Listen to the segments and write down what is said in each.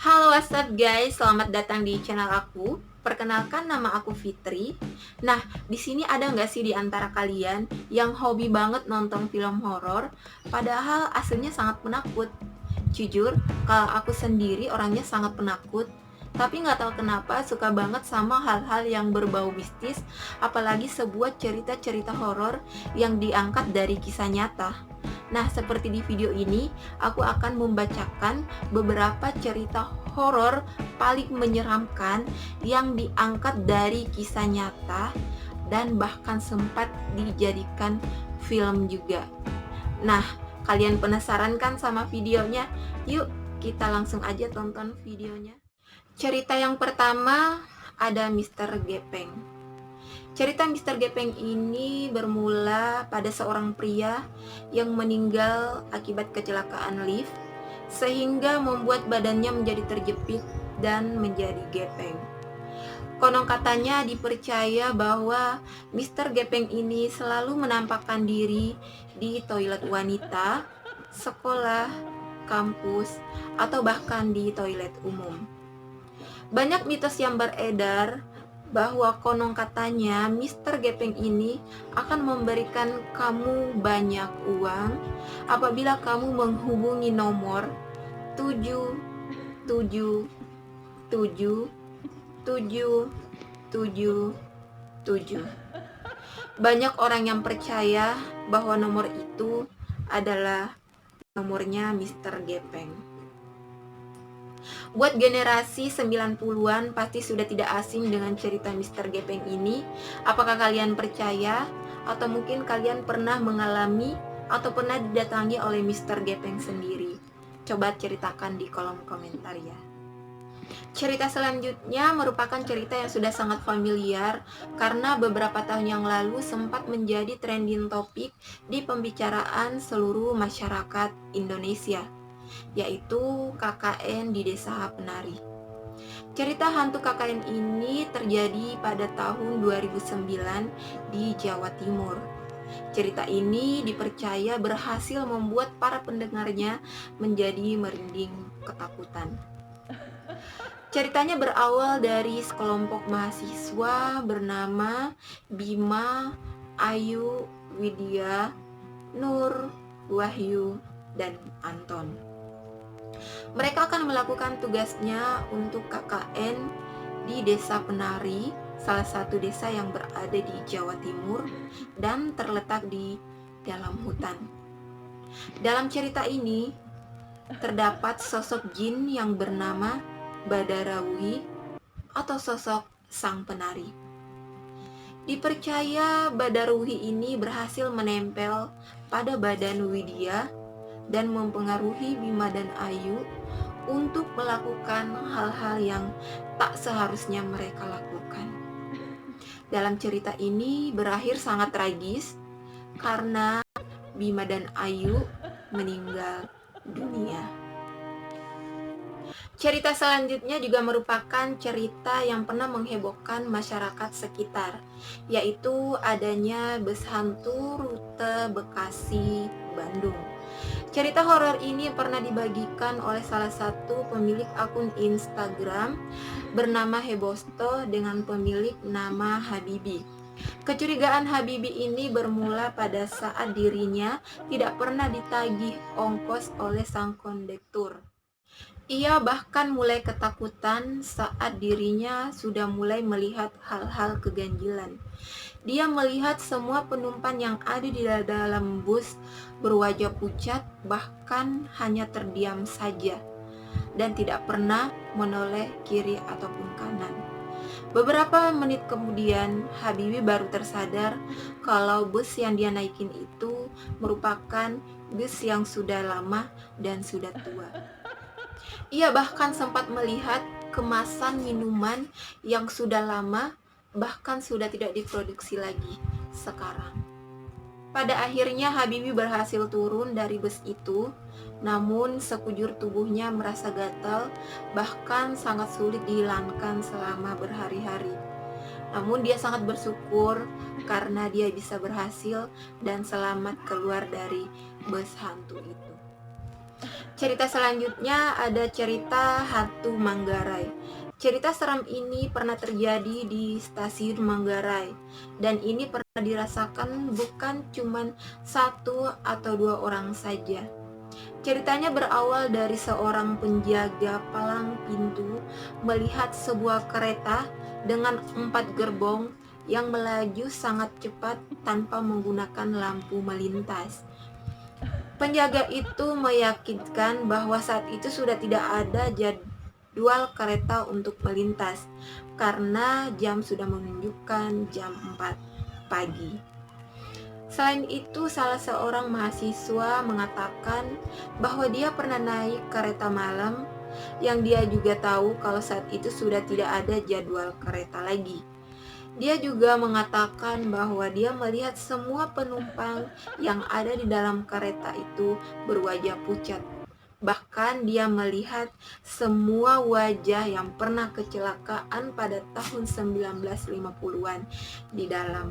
Halo, what's up guys? Selamat datang di channel aku. Perkenalkan, nama aku Fitri. Nah, di sini ada nggak sih di antara kalian yang hobi banget nonton film horor, padahal aslinya sangat penakut? Jujur, kalau aku sendiri orangnya sangat penakut, tapi nggak tahu kenapa suka banget sama hal-hal yang berbau mistis, apalagi sebuah cerita-cerita horor yang diangkat dari kisah nyata. Nah, seperti di video ini, aku akan membacakan beberapa cerita horor paling menyeramkan yang diangkat dari kisah nyata dan bahkan sempat dijadikan film juga. Nah, kalian penasaran kan sama videonya? Yuk, kita langsung aja tonton videonya. Cerita yang pertama ada Mr. Gepeng. Cerita Mr. Gepeng ini bermula pada seorang pria yang meninggal akibat kecelakaan lift, sehingga membuat badannya menjadi terjepit dan menjadi gepeng. Konon katanya dipercaya bahwa Mr. Gepeng ini selalu menampakkan diri di toilet wanita, sekolah, kampus, atau bahkan di toilet umum. Banyak mitos yang beredar bahwa konon katanya Mr. Gepeng ini akan memberikan kamu banyak uang apabila kamu menghubungi nomor 7777777. Banyak orang yang percaya bahwa nomor itu adalah nomornya Mr. Gepeng. Buat generasi 90-an pasti sudah tidak asing dengan cerita Mr. Gepeng ini. Apakah kalian percaya? Atau mungkin kalian pernah mengalami atau pernah didatangi oleh Mr. Gepeng sendiri? Coba ceritakan di kolom komentar ya. Cerita selanjutnya merupakan cerita yang sudah sangat familiar karena beberapa tahun yang lalu sempat menjadi trending topik di pembicaraan seluruh masyarakat Indonesia, yaitu KKN di Desa Penari. Cerita hantu KKN ini terjadi pada tahun 2009 di Jawa Timur. Cerita ini dipercaya berhasil membuat para pendengarnya menjadi merinding ketakutan. Ceritanya berawal dari sekelompok mahasiswa bernama Bima, Ayu, Widya, Nur, Wahyu, dan Anton. Mereka akan melakukan tugasnya untuk KKN di Desa Penari, salah satu desa yang berada di Jawa Timur dan terletak di dalam hutan. Dalam cerita ini, terdapat sosok jin yang bernama Badarawuhi atau sosok sang penari. Dipercaya Badarawuhi ini berhasil menempel pada badan Widya dan mempengaruhi Bima dan Ayu untuk melakukan hal-hal yang tak seharusnya mereka lakukan. Dalam cerita ini berakhir sangat tragis karena Bima dan Ayu meninggal dunia. Cerita selanjutnya juga merupakan cerita yang pernah menghebohkan masyarakat sekitar, yaitu adanya bus hantu rute Bekasi-Bandung. Cerita horor ini pernah dibagikan oleh salah satu pemilik akun Instagram bernama Hebosto dengan pemilik nama Habibi. Kecurigaan Habibi ini bermula pada saat dirinya tidak pernah ditagih ongkos oleh sang kondektur. Ia bahkan mulai ketakutan saat dirinya sudah mulai melihat hal-hal keganjilan. Dia melihat semua penumpang yang ada di dalam bus berwajah pucat, bahkan hanya terdiam saja dan tidak pernah menoleh kiri ataupun kanan. Beberapa menit kemudian, Habibi baru tersadar kalau bus yang dia naikin itu merupakan bus yang sudah lama dan sudah tua. Ia bahkan sempat melihat kemasan minuman yang sudah lama, bahkan sudah tidak diproduksi lagi sekarang. Pada akhirnya Habibi berhasil turun dari bus itu, namun sekujur tubuhnya merasa gatal, bahkan sangat sulit dihilangkan selama berhari-hari. Namun dia sangat bersyukur karena dia bisa berhasil dan selamat keluar dari bus hantu itu. Cerita selanjutnya ada cerita Hantu Manggarai. Cerita seram ini pernah terjadi di stasiun Manggarai, dan ini pernah dirasakan bukan cuma satu atau dua orang saja. Ceritanya berawal dari seorang penjaga palang pintu melihat sebuah kereta dengan 4 gerbong yang melaju sangat cepat tanpa menggunakan lampu melintas. Penjaga itu meyakinkan bahwa saat itu sudah tidak ada jadwal kereta untuk melintas karena jam sudah menunjukkan jam 4 pagi. Selain itu, salah seorang mahasiswa mengatakan bahwa dia pernah naik kereta malam yang dia juga tahu kalau saat itu sudah tidak ada jadwal kereta lagi. Dia juga mengatakan bahwa dia melihat semua penumpang yang ada di dalam kereta itu berwajah pucat. Bahkan dia melihat semua wajah yang pernah kecelakaan pada tahun 1950-an di dalam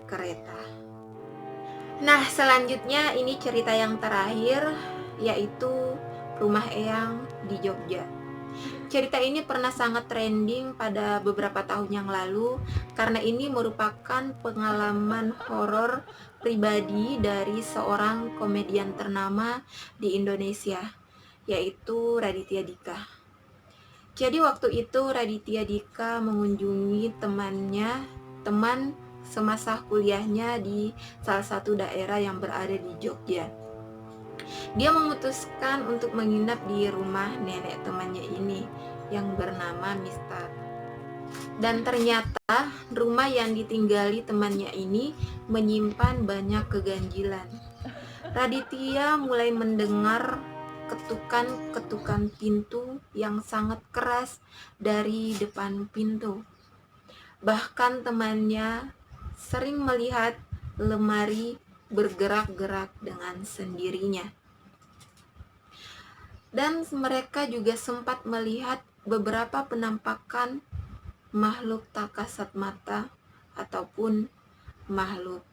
kereta. Nah, selanjutnya ini cerita yang terakhir, yaitu Rumah Eyang di Jogja. Cerita ini pernah sangat trending pada beberapa tahun yang lalu karena ini merupakan pengalaman horor pribadi dari seorang komedian ternama di Indonesia, yaitu Raditya Dika. Jadi waktu itu Raditya Dika mengunjungi teman semasa kuliahnya di salah satu daerah yang berada di Jogja. Dia memutuskan untuk menginap di rumah nenek temannya ini yang bernama Mister. Dan ternyata rumah yang ditinggali temannya ini menyimpan banyak keganjilan. Raditya mulai mendengar ketukan-ketukan pintu yang sangat keras dari depan pintu. Bahkan temannya sering melihat lemari bergerak-gerak dengan sendirinya. Dan mereka juga sempat melihat beberapa penampakan makhluk tak kasat mata ataupun makhluk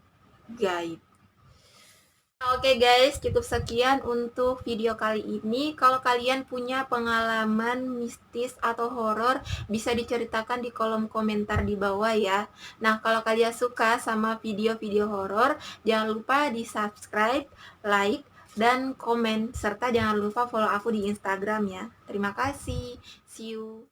gaib. Oke guys, cukup sekian untuk video kali ini. Kalau kalian punya pengalaman mistis atau horor, bisa diceritakan di kolom komentar di bawah ya. Nah, kalau kalian suka sama video-video horor, jangan lupa di subscribe, like, dan komen, serta jangan lupa follow aku di Instagram ya. Terima kasih, see you.